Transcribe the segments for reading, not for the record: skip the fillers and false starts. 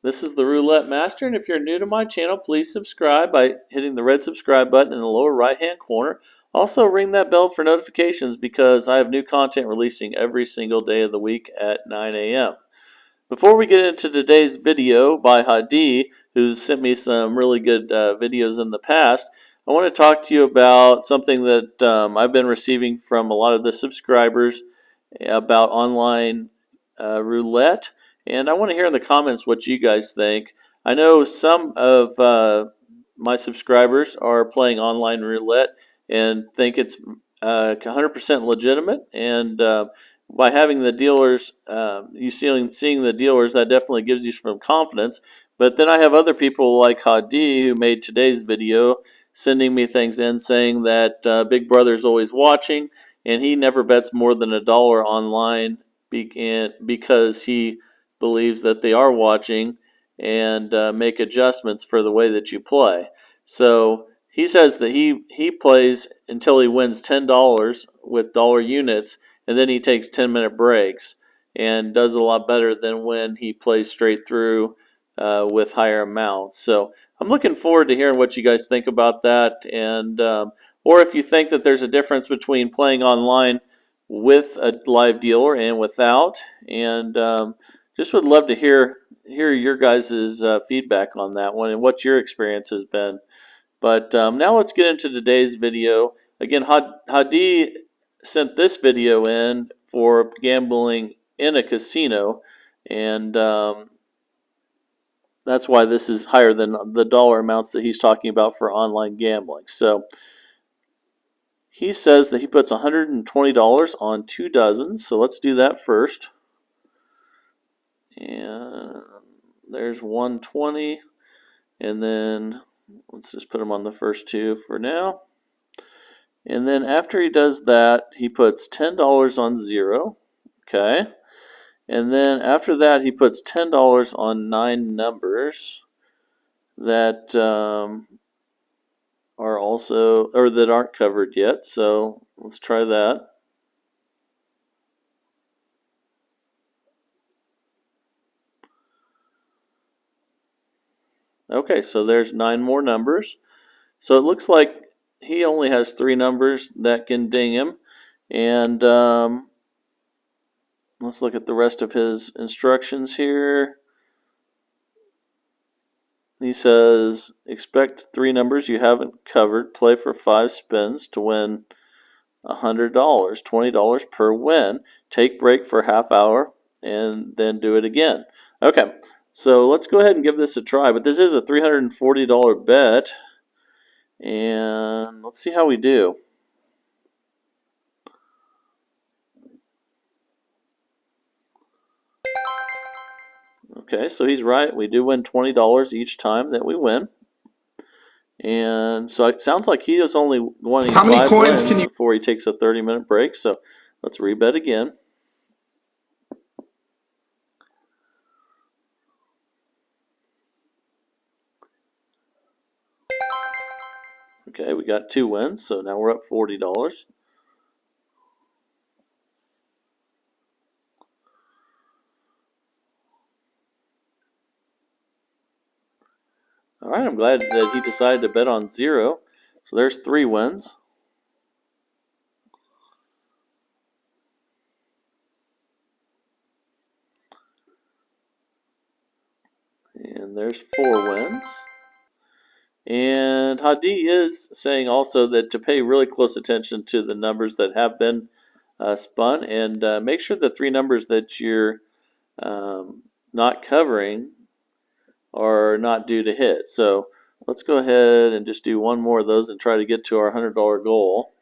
This is the Roulette Master, and if you're new to my channel, please subscribe by hitting the red subscribe button in the lower right hand corner. Also ring that bell for notifications because I have new content releasing every single day of the week at 9 a.m. Before we get into today's video by Hadi, who's sent me some really good videos in the past, I want to talk to you about something that I've been receiving from a lot of the subscribers about online roulette, and I want to hear in the comments what you guys think. I know some of my subscribers are playing online roulette and think it's 100% legitimate, and by having the dealers, seeing the dealers, that definitely gives you some confidence. But then I have other people like Hadi who made today's video sending me things in saying that Big Brother's always watching and he never bets more than $1 online because he believes that they are watching and make adjustments for the way that you play. So he says that he plays until he wins $10 with dollar units, and then he takes 10-minute breaks and does a lot better than when he plays straight through with higher amounts. So I'm looking forward to hearing what you guys think about that, and or if you think that there's a difference between playing online with a live dealer and without, and just would love to hear your guys' feedback on that one and what your experience has been. But now let's get into today's video. Again, Hadi sent this video in for gambling in a casino, and that's why this is higher than the dollar amounts that he's talking about for online gambling. So he says that he puts $120 on 2 dozens. So let's do that first. And there's 120, and then let's just put them on the first 2 for now. And then after he does that, he puts $10 on 0. Okay. And then after that, he puts $10 on 9 numbers that are also, or that aren't covered yet. So let's try that. Okay, so there's 9 more numbers. So it looks like he only has 3 numbers that can ding him. And let's look at the rest of his instructions here. He says, expect 3 numbers you haven't covered. Play for 5 spins to win $100, $20 per win. Take break for half hour and then do it again. Okay, so let's go ahead and give this a try. But this is a $340 bet. And let's see how we do. Okay, so he's right. We do win $20 each time that we win. And so it sounds like he is only wanting 5 wins before he takes a 30-minute break. So let's rebet again. Okay, we got 2 wins, so now we're up $40. All right, I'm glad that he decided to bet on 0. So there's 3 wins. And there's 4 wins. And Hadi is saying also that to pay really close attention to the numbers that have been spun, and make sure the 3 numbers that you're not covering are not due to hit. So let's go ahead and just do 1 more of those and try to get to our $100 goal.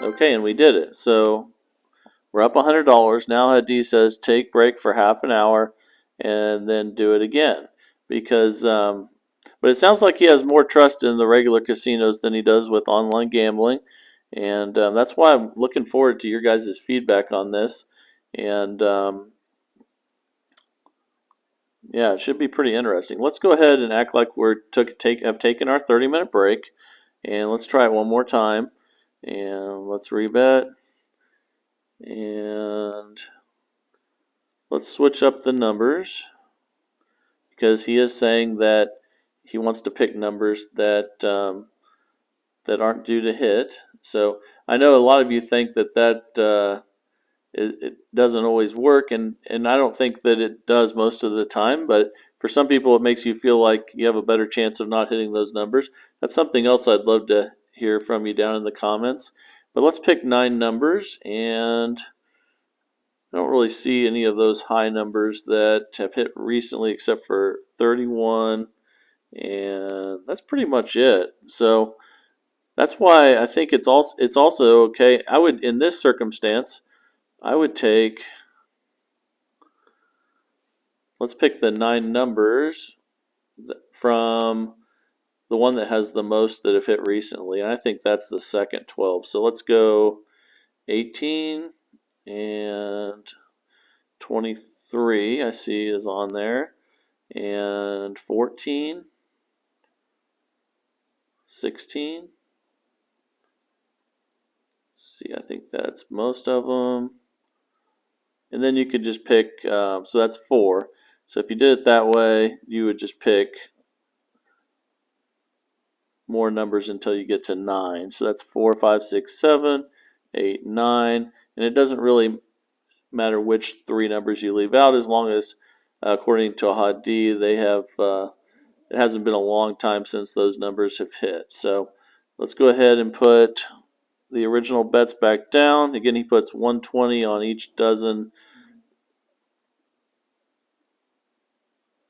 Okay, and we did it. So we're up $100. Now Hadi says take break for half an hour and then do it again. Because, but it sounds like he has more trust in the regular casinos than he does with online gambling. And that's why I'm looking forward to your guys' feedback on this. And yeah, it should be pretty interesting. Let's go ahead and act like we have taken our 30-minute break. And let's try it one more time. And let's rebet. And let's switch up the numbers, because he is saying that he wants to pick numbers that that aren't due to hit. So I know a lot of you think that it doesn't always work, and I don't think that it does most of the time, but for some people it makes you feel like you have a better chance of not hitting those numbers. That's something else I'd love to hear from you down in the comments. But let's pick 9 numbers, and I don't really see any of those high numbers that have hit recently except for 31, and that's pretty much it. So that's why I think it's also okay. I would, in this circumstance, I would take, let's pick the 9 numbers from the one that has the most that have hit recently, and I think that's the second 12. So let's go 18 and 23, I see is on there, and 14, 16. See, I think that's most of them. And then you could just pick, so that's 4. So if you did it that way, you would just pick more numbers until you get to 9. So that's 4, 5, 6, 7, 8, 9. And it doesn't really matter which 3 numbers you leave out, as long as, according to Hadi, they have, it hasn't been a long time since those numbers have hit. So let's go ahead and put the original bets back down. Again, he puts 120 on each dozen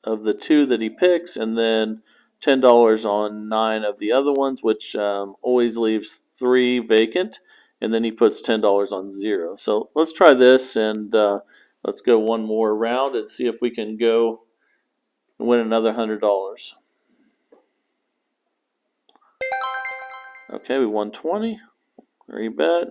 of the 2 that he picks, and then $10 on 9 of the other ones, which always leaves 3 vacant, and then he puts $10 on 0. So let's try this, and let's go one more round and see if we can go and win another $100. Okay, we won 20. Rebet.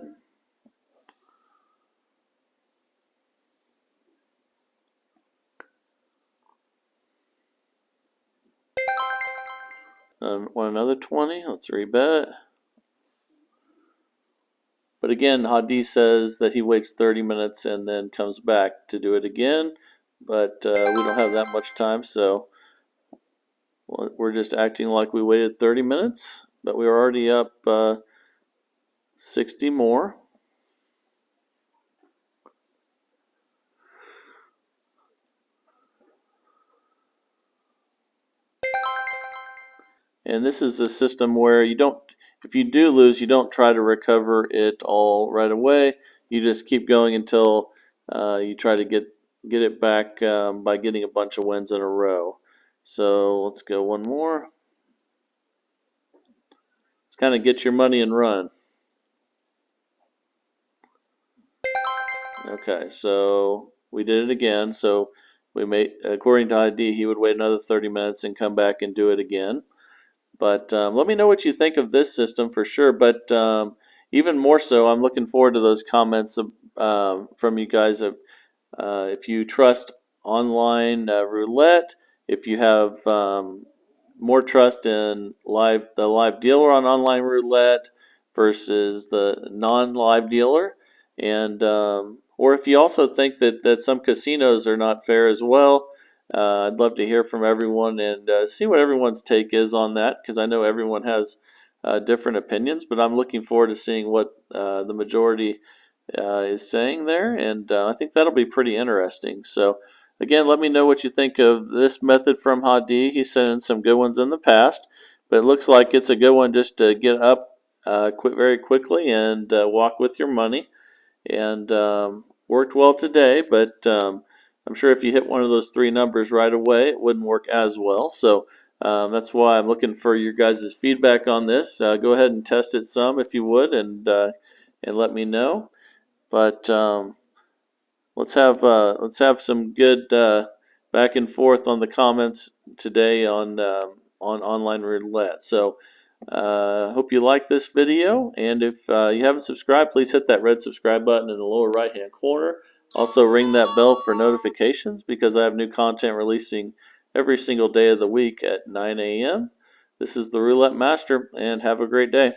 Won another 20. Let's rebet. But again, Hadi says that he waits 30 minutes and then comes back to do it again. But we don't have that much time, so we're just acting like we waited 30 minutes. But we were already up 60 more. And this is a system where you don't, if you do lose, you don't try to recover it all right away. You just keep going until you try to get it back by getting a bunch of wins in a row. So let's go one more. Let's kind of get your money and run. Okay, so we did it again. So we made, according to ID, he would wait another 30 minutes and come back and do it again. But let me know what you think of this system for sure. But even more so, I'm looking forward to those comments from you guys. If you trust online roulette, if you have more trust in the live dealer on online roulette versus the non-live dealer, and or if you also think that some casinos are not fair as well. I'd love to hear from everyone and see what everyone's take is on that, because I know everyone has different opinions, but I'm looking forward to seeing what the majority is saying there, and I think that'll be pretty interesting. So again, let me know what you think of this method from Hadi. He's sent in some good ones in the past, but it looks like it's a good one just to get up very quickly and walk with your money, and worked well today, but I'm sure if you hit one of those 3 numbers right away, it wouldn't work as well. So that's why I'm looking for your guys' feedback on this. Go ahead and test it some if you would, and let me know. But let's have some good back and forth on the comments today on online roulette. So hope you like this video, and if you haven't subscribed, please hit that red subscribe button in the lower right hand corner. Also ring that bell for notifications, because I have new content releasing every single day of the week at 9 a.m. This is the Roulette Master, and have a great day.